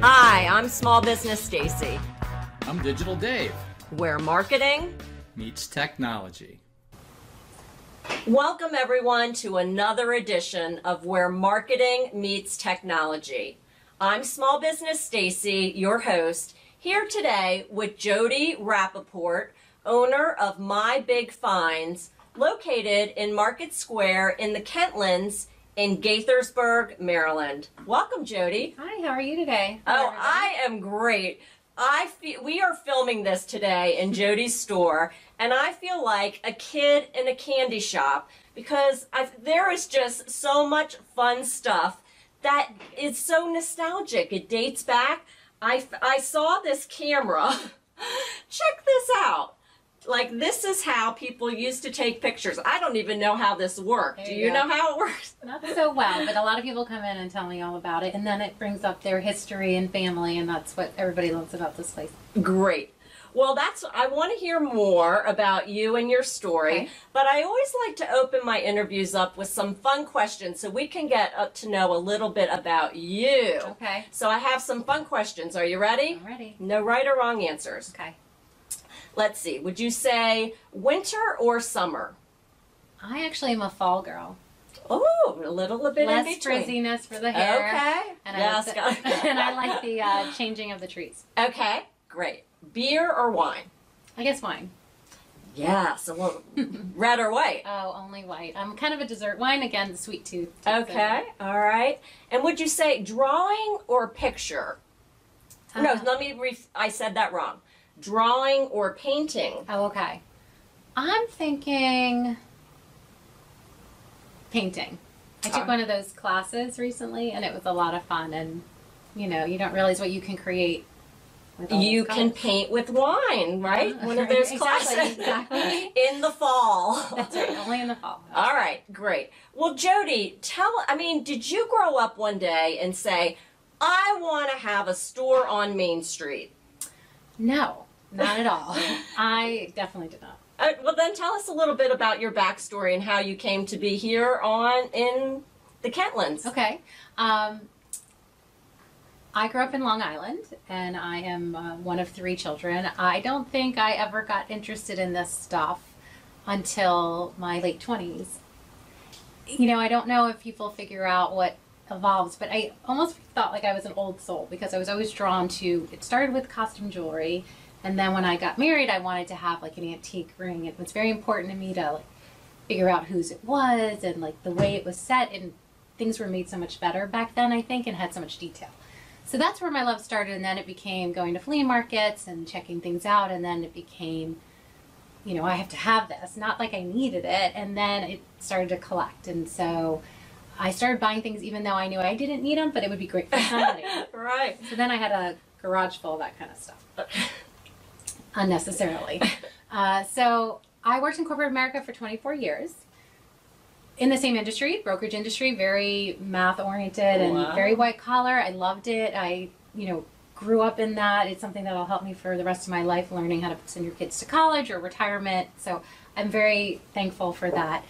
Hi, I'm Small Business Stacy, I'm Digital Dave. where marketing. Meets technology. Welcome everyone to another edition of Where Marketing Meets Technology. I'm Small Business Stacy, your host, here today with Jody Rappaport, owner of My Big Finds, located in Market Square in the Kentlands in Gaithersburg, Maryland. Welcome, Jody. Hi, how are you today? Oh, I am great. We are filming this today in Jody's store, and I feel like a kid in a candy shop because there is just so much fun stuff that is so nostalgic. It dates back. I saw this camera. Check this out. Like, this is how people used to take pictures. I don't even know how this worked. Do you know how it works? Not so well, but a lot of people come in and tell me all about it, and then it brings up their history and family, and that's what everybody loves about this place. Great. Well, I want to hear more about you and your story, Okay. but I always like to open my interviews up with some fun questions so we can get up to know a little bit about you. Okay. So I have some fun questions. Are you ready? I'm ready. No right or wrong answers. Okay. Let's see. Would you say winter or summer? I actually am a fall girl. Oh, a little bit Less in between. frizziness for the hair. Okay. And Yes, I like the, and I like the changing of the trees. Okay, great. Beer or wine? I guess wine. Yeah, so well, red or white? Oh, only white. I'm kind of a dessert wine. Again, the sweet tooth. Okay, all right. And would you say drawing or picture? No, I said that wrong. Drawing or painting? Oh, okay. I'm thinking painting. I took one of those classes recently, and it was a lot of fun. And you know, you don't realize what you can create. With all You those can colors. paint with wine, right? One of those classes. Exactly. In the fall. That's right. Only in the fall. All right, great. Well, Jody, did you grow up one day and say, I want to have a store on Main Street? No, not at all. I definitely did not. Well, then tell us a little bit about your backstory and how you came to be here in the Kentlands. Okay. I grew up in Long Island, and I am one of 3 children. I don't think I ever got interested in this stuff until my late 20s. You know, I don't know if people figure out what evolves, but I almost thought like I was an old soul because I was always drawn to, it started with costume jewelry, and then when I got married, I wanted to have like an antique ring. It was very important to me to like figure out whose it was and like the way it was set, and things were made so much better back then, I think, and had so much detail. So that's where my love started, and then it became going to flea markets and checking things out, and then it became, you know, I have to have this, not like I needed it, and then it started to collect, and so I started buying things even though I knew I didn't need them, but it would be great for somebody. Right. So then I had a garage full of that kind of stuff, unnecessarily. So I worked in corporate America for 24 years. In the same industry, brokerage industry, very math oriented and Wow. very white collar. I loved it. I, grew up in that. It's something that'll help me for the rest of my life, learning how to send your kids to college or retirement. So I'm very thankful for that.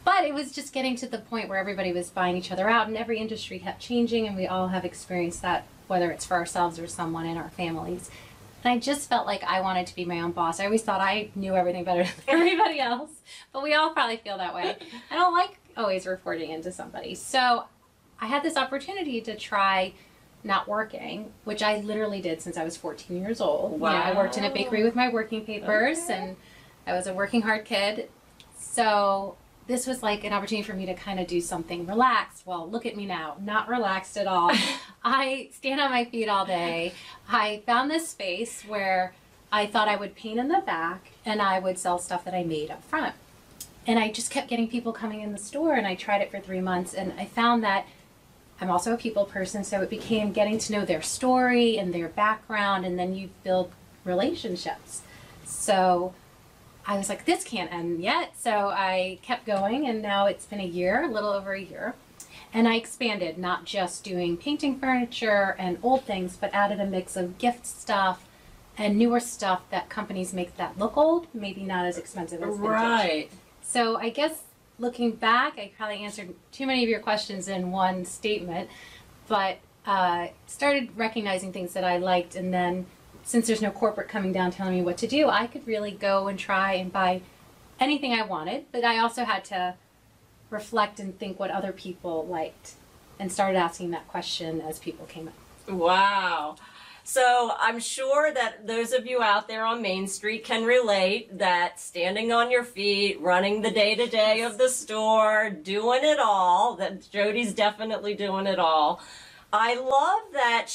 But it was just getting to the point where everybody was buying each other out, and every industry kept changing, and we all have experienced that, whether it's for ourselves or someone in our families. And I just felt like I wanted to be my own boss. I always thought I knew everything better than everybody else, but we all probably feel that way. I don't like always reporting into somebody. So I had this opportunity to try not working, which I literally did since I was 14 years old. Wow. You know, I worked in a bakery with my working papers, Okay. and I was a working hard kid. So this was like an opportunity for me to kind of do something relaxed. Well, look at me now, not relaxed at all. I stand on my feet all day. I found this space where I thought I would paint in the back and I would sell stuff that I made up front. And I just kept getting people coming in the store, and I tried it for 3 months, and I found that I'm also a people person, so it became getting to know their story and their background, and then you build relationships. So I was like, this can't end yet. So I kept going, and now it's been a year, a little over a year. And I expanded, not just doing painting furniture and old things, but added a mix of gift stuff and newer stuff that companies make that look old, maybe not as expensive as vintage. Right. So I guess looking back, I probably answered too many of your questions in one statement, but started recognizing things that I liked, and then since there's no corporate coming down telling me what to do, I could really go and try and buy anything I wanted, but I also had to reflect and think what other people liked, and started asking that question as people came up. Wow. So I'm sure that those of you out there on Main Street can relate that standing on your feet, running the day-to-day of the store, doing it all, that Jody's definitely doing it all. I love that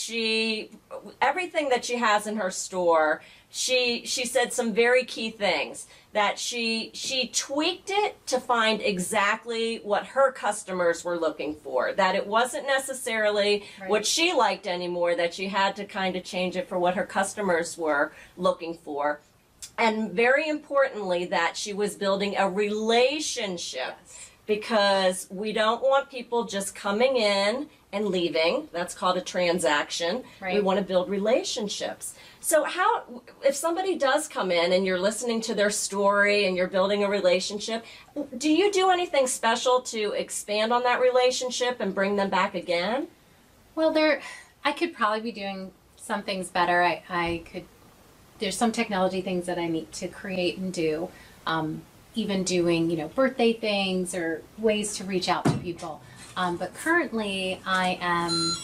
everything that she has in her store, she said some very key things, that she tweaked it to find exactly what her customers were looking for, that it wasn't necessarily what she liked anymore, that she had to kind of change it for what her customers were looking for. And very importantly, that she was building a relationship. Yes. Because we don't want people just coming in and leaving. That's called a transaction. Right. We want to build relationships. So if somebody does come in and you're listening to their story and you're building a relationship, do you do anything special to expand on that relationship and bring them back again? Well, I could probably be doing some things better. There's some technology things that I need to create and do. Even doing, birthday things or ways to reach out to people. But currently I am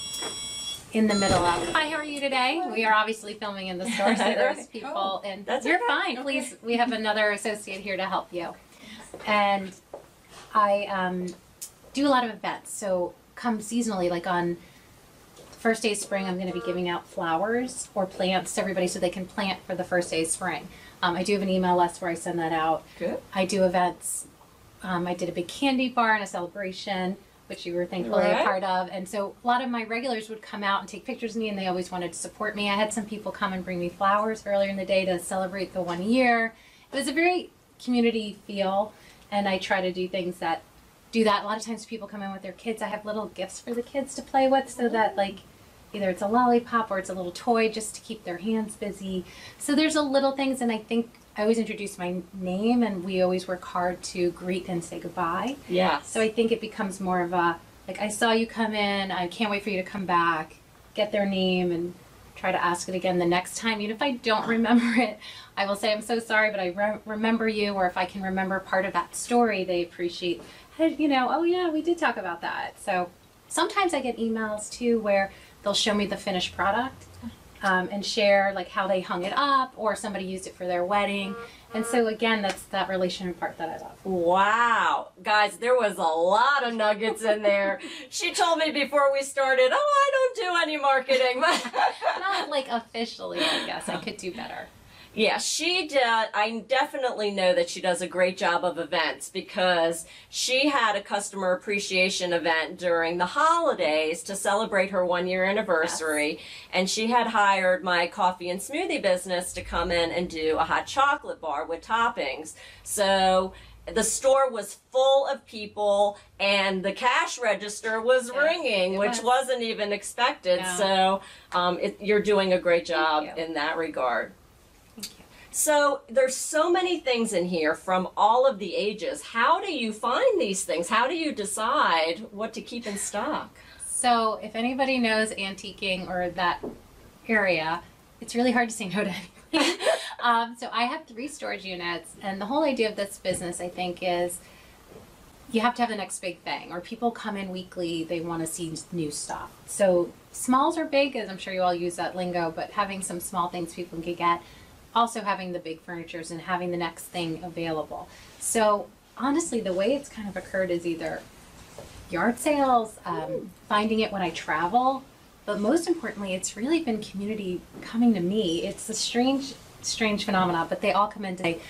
in the middle of, hi, how are you today? We are obviously filming in the store, so there's people, and you're okay. fine. Okay. Please, we have another associate here to help you. And I do a lot of events. So come seasonally, like on first day of spring, I'm going to be giving out flowers or plants to everybody so they can plant for the first day of spring. I do have an email list where I send that out. Good. I do events. I did a big candy bar and a celebration, which you were thankfully a part of. And so a lot of my regulars would come out and take pictures of me, and they always wanted to support me. I had some people come and bring me flowers earlier in the day to celebrate the 1 year. It was a very community feel, and I try to do things that do that. A lot of times people come in with their kids. I have little gifts for the kids to play with, so that either it's a lollipop or it's a little toy just to keep their hands busy. So there's a little things, and I think I always introduce my name, and we always work hard to greet and say goodbye. Yeah. So I think it becomes more of a, I saw you come in, I can't wait for you to come back, get their name, and try to ask it again the next time. Even if I don't remember it, I will say, I'm so sorry, but I remember you, or if I can remember part of that story, they appreciate, oh yeah, we did talk about that. So sometimes I get emails too where they'll show me the finished product and share how they hung it up, or somebody used it for their wedding. And so again, that's that relationship part that I love. Wow. Guys, there was a lot of nuggets in there. She told me before we started, I don't do any marketing. Not officially, I guess. I could do better. Yeah, she did. I definitely know that she does a great job of events, because she had a customer appreciation event during the holidays to celebrate her 1 year anniversary. Yes. And she had hired my coffee and smoothie business to come in and do a hot chocolate bar with toppings. So the store was full of people, and the cash register was ringing, which wasn't even expected. No. So you're doing a great job in that regard. So there's so many things in here from all of the ages. How do you find these things? How do you decide what to keep in stock? So if anybody knows antiquing or that area, it's really hard to say no to anything. So I have 3 storage units, and the whole idea of this business, I think, is you have to have the next big thing, or people come in weekly, they want to see new stuff. So smalls or big, as I'm sure you all use that lingo, but having some small things people can get. Also having the big furnitures and having the next thing available. So honestly, the way it's kind of occurred is either yard sales, finding it when I travel, but most importantly, it's really been community coming to me. It's a strange phenomena, but they all come in to say,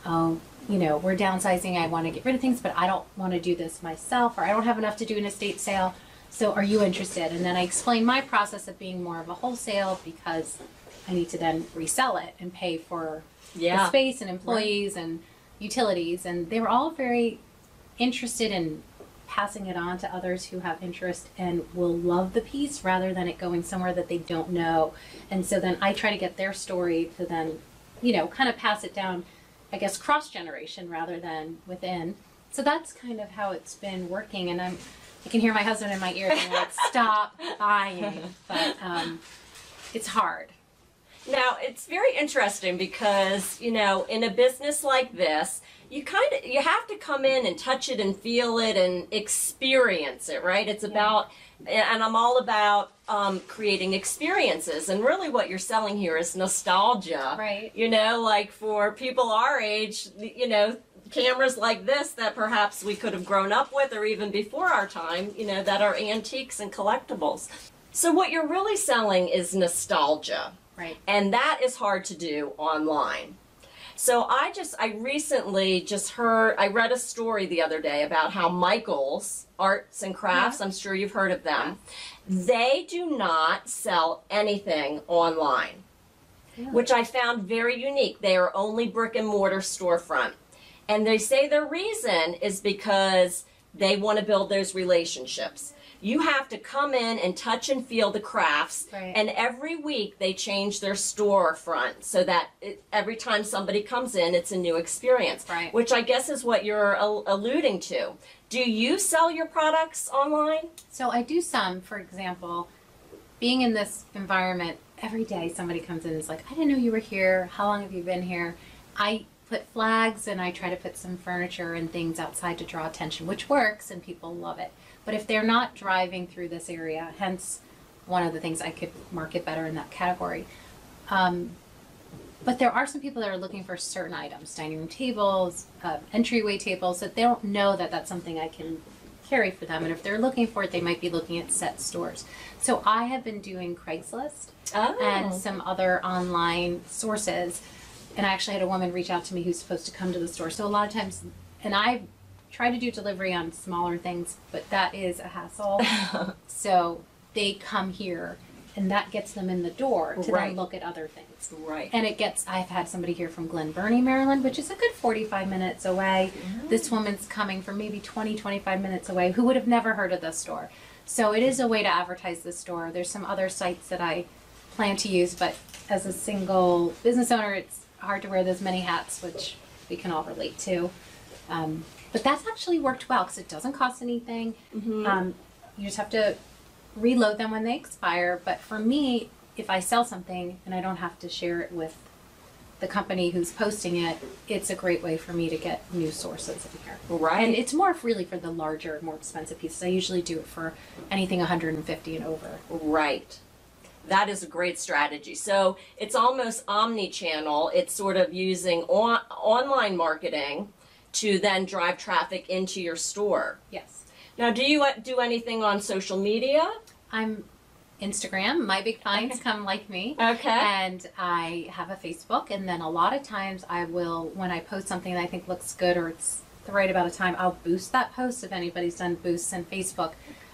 we're downsizing, I want to get rid of things, but I don't want to do this myself, or I don't have enough to do an estate sale, so are you interested? And then I explain my process of being more of a wholesale, because I need to then resell it and pay for the space and employees and utilities. And they were all very interested in passing it on to others who have interest and will love the piece, rather than it going somewhere that they don't know. And so then I try to get their story to then, kind of pass it down, I guess, cross-generation rather than within. So that's kind of how it's been working. And I'm I can hear my husband in my ear being like, stop buying. But it's hard. Now, it's very interesting because, you know, in a business like this, you have to come in and touch it and feel it and experience it, right? It's about, and I'm all about creating experiences. And really what you're selling here is nostalgia. Right. You know, like for people our age, you know, cameras like this that perhaps we could have grown up with or even before our time, you know, that are antiques and collectibles. So what you're really selling is nostalgia. Right. And that is hard to do online. So I recently I read a story the other day about how Michael's Arts and Crafts, I'm sure you've heard of them, they do not sell anything online, which I found very unique. They are only brick and mortar storefront. And they say their reason is because they want to build those relationships. You have to come in and touch and feel the crafts, and every week they change their storefront so that every time somebody comes in, it's a new experience, which I guess is what you're alluding to. Do you sell your products online? So I do some. For example, being in this environment, every day somebody comes in and is like, I didn't know you were here. How long have you been here? I put flags and I try to put some furniture and things outside to draw attention, which works and people love it. But if they're not driving through this area, hence one of the things I could market better in that category. But there are some people that are looking for certain items, dining room tables, entryway tables, that they don't know that that's something I can carry for them. And if they're looking for it, they might be looking at set stores. So I have been doing Craigslist and some other online sources. And I actually had a woman reach out to me who's supposed to come to the store. So a lot of times, and I try to do delivery on smaller things, but that is a hassle. So they come here and that gets them in the door to then look at other things. Right. And I've had somebody here from Glen Burnie, Maryland, which is a good 45 minutes away. This woman's coming from maybe 20, 25 minutes away who would have never heard of this store. So it is a way to advertise the store. There's some other sites that I plan to use, but as a single business owner, it's hard to wear those many hats, which we can all relate to. But that's actually worked well because it doesn't cost anything. You just have to reload them when they expire. But for me, if I sell something and I don't have to share it with the company who's posting it, it's a great way for me to get new sources in here. Right. And it's more really for the larger, more expensive pieces. I usually do it for anything 150 and over. Right. That is a great strategy. So it's almost omni-channel. It's sort of using online marketing to then drive traffic into your store. Yes. Now, do you do anything on social media? I'm Instagram. My big finds come like me. Okay. And I have a Facebook, and then a lot of times I will, when I post something that I think looks good or it's the right amount of time, I'll boost that post. If anybody's done boosts in Facebook,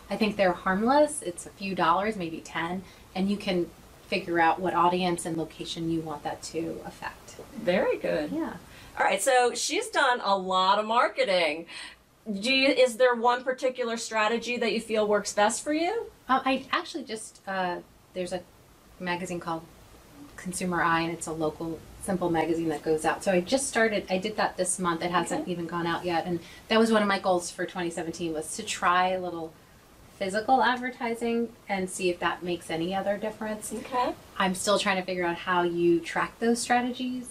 I think they're harmless. It's a few dollars, maybe 10, and you can figure out what audience and location you want that to affect. Very good. Yeah. All right, so she's done a lot of marketing. Is there one particular strategy that you feel works best for you? I actually just, there's a magazine called Consumer Eye, and it's a local, simple magazine that goes out. So I just started, I did that this month. It hasn't even gone out yet. And that was one of my goals for 2017 was to try a little physical advertising and see if that makes any other difference. Okay. I'm still trying to figure out how you track those strategies,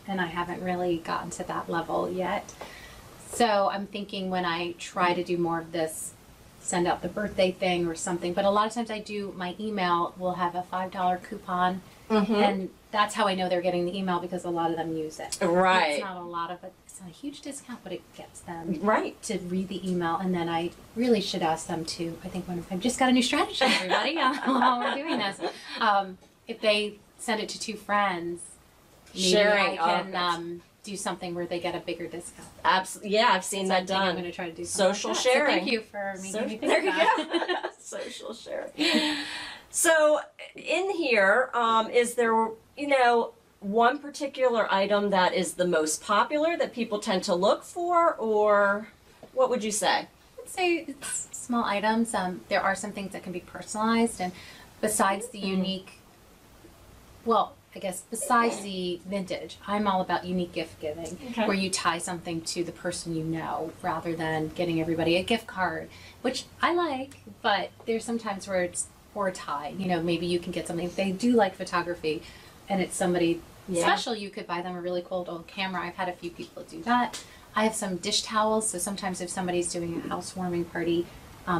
and I haven't really gotten to that level yet. So I'm thinking when I try to do more of this, send out the birthday thing or something. But a lot of times I do, my email will have a $5 coupon, and that's how I know they're getting the email because a lot of them use it. Right. It's not a lot of it. It's not a huge discount, but it gets them to read the email. And then I really should ask them to, I think I've just got a new strategy, everybody, while we're doing this. If they send it to 2 friends, maybe sharing, I can do something where they get a bigger discount. Absolutely. Yeah, I've seen that done. I'm going to try to do something social like that. sharing. So thank you for making me think there about you it. go. Social sharing. So in here, is there, one particular item that is the most popular that people tend to look for, or what would you say? I'd say it's small items. There are some things that can be personalized, and besides the unique, well, I guess besides the vintage, I'm all about unique gift giving, Okay. where you tie something to the person you know rather than getting everybody a gift card, which I like, but there's sometimes where it's or a tie. You know, maybe you can get something. If they do like photography and it's somebody special, you could buy them a really cool old camera. I've had a few people do that. I have some dish towels, so sometimes if somebody's doing a housewarming party,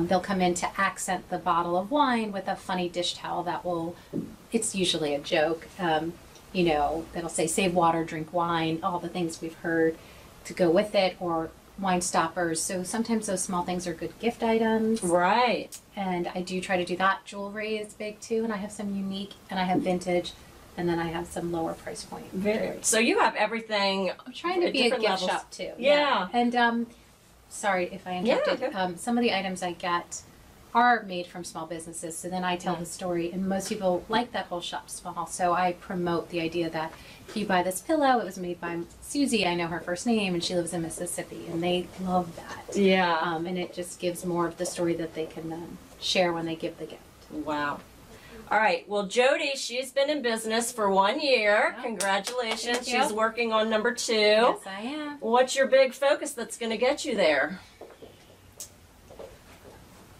they'll come in to accent the bottle of wine with a funny dish towel that will, it's usually a joke, you know, that'll say save water, drink wine, all the things we've heard to go with it, or wine stoppers. So sometimes those small things are good gift items. Right. And I do try to do that. Jewelry is big too, and I have some unique, and I have vintage, and then I have some lower price point. Very. So you have everything. I'm trying to at be a different gift levels. shop too. Yeah. And sorry if I interrupted. Yeah, Some of the items I get are made from small businesses, so then I tell the story, and most people like that whole shop small. So I promote the idea that if you buy this pillow, it was made by Susie. I know her first name, and she lives in Mississippi, and they love that. Yeah. And it just gives more of the story that they can share when they give the gift. Wow. All right. Well, Jody, she's been in business for 1 year. Yeah. Congratulations. Thank you. She's working on number 2. Yes, I am. What's your big focus that's going to get you there?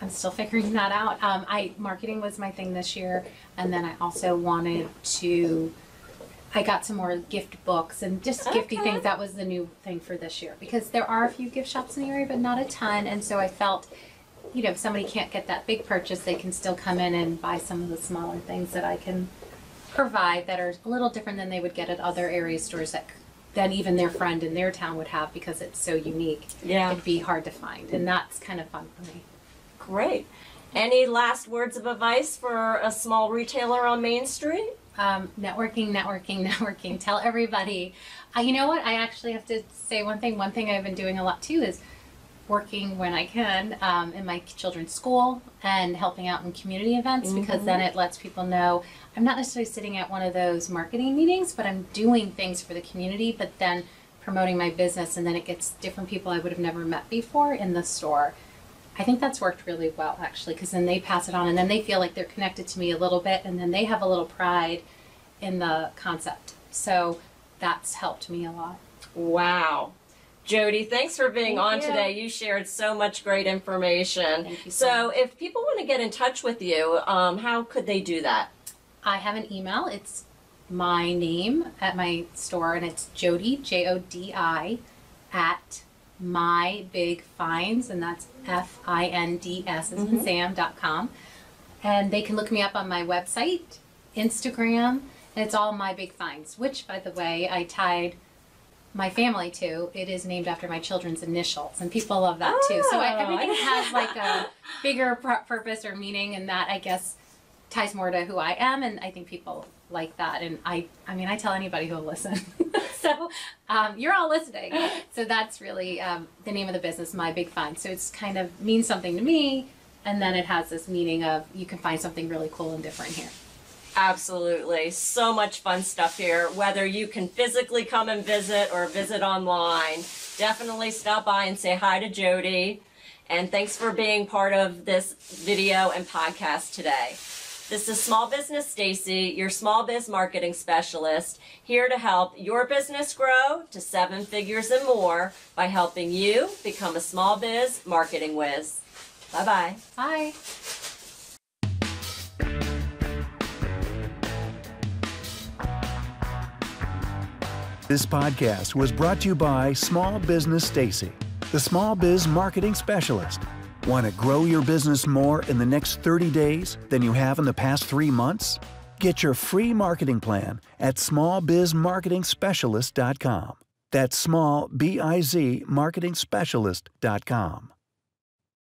I'm still figuring that out. Marketing was my thing this year, and then I also wanted to. I got some more gift books and just gifty things. That was the new thing for this year, because there are a few gift shops in the area, but not a ton. And so I felt, you know, if somebody can't get that big purchase, they can still come in and buy some of the smaller things that I can provide that are a little different than they would get at other area stores that even their friend in their town would have, because it's so unique. Yeah. It'd be hard to find, and that's kind of fun for me. Great. Any last words of advice for a small retailer on Main Street? Networking. Tell everybody. You know what? I actually have to say one thing. One thing I've been doing a lot too is working when I can in my children's school and helping out in community events, because then it lets people know I'm not necessarily sitting at one of those marketing meetings, but I'm doing things for the community, but then promoting my business, and then it gets different people I would have never met before in the store. I think that's worked really well, actually, because then they pass it on, and then they feel like they're connected to me a little bit, and then they have a little pride in the concept. So that's helped me a lot. Wow. Jody, thanks for being on you. today. You shared so much great information. Thank you So so much. if people want to get in touch with you, how could they do that? I have an email. It's my name at my store, and it's Jody, Jodi, at My Big Finds, and that's FINDS as in Sam.com. And they can look me up on my website, Instagram, and it's all My Big Finds, which, by the way, I tied my family to. It is named after my children's initials, and people love that too. So everything has like a bigger purpose or meaning, and that, I guess, ties more to who I am, and I think people like that. And I mean, I tell anybody who'll listen. So you're all listening. So that's really the name of the business, My Big Find. So it's kind of means something to me, and then it has this meaning of you can find something really cool and different here. Absolutely. So much fun stuff here. Whether you can physically come and visit or visit online, definitely stop by and say hi to Jody. And thanks for being part of this video and podcast today. This is Small Business Stacy, your small biz marketing specialist, here to help your business grow to 7 figures and more by helping you become a small biz marketing whiz. Bye-bye. Bye. This podcast was brought to you by Small Business Stacy, the small biz marketing specialist. Want to grow your business more in the next 30 days than you have in the past 3 months? Get your free marketing plan at smallbizmarketingspecialist.com. That's small, B-I-Z, marketingspecialist.com.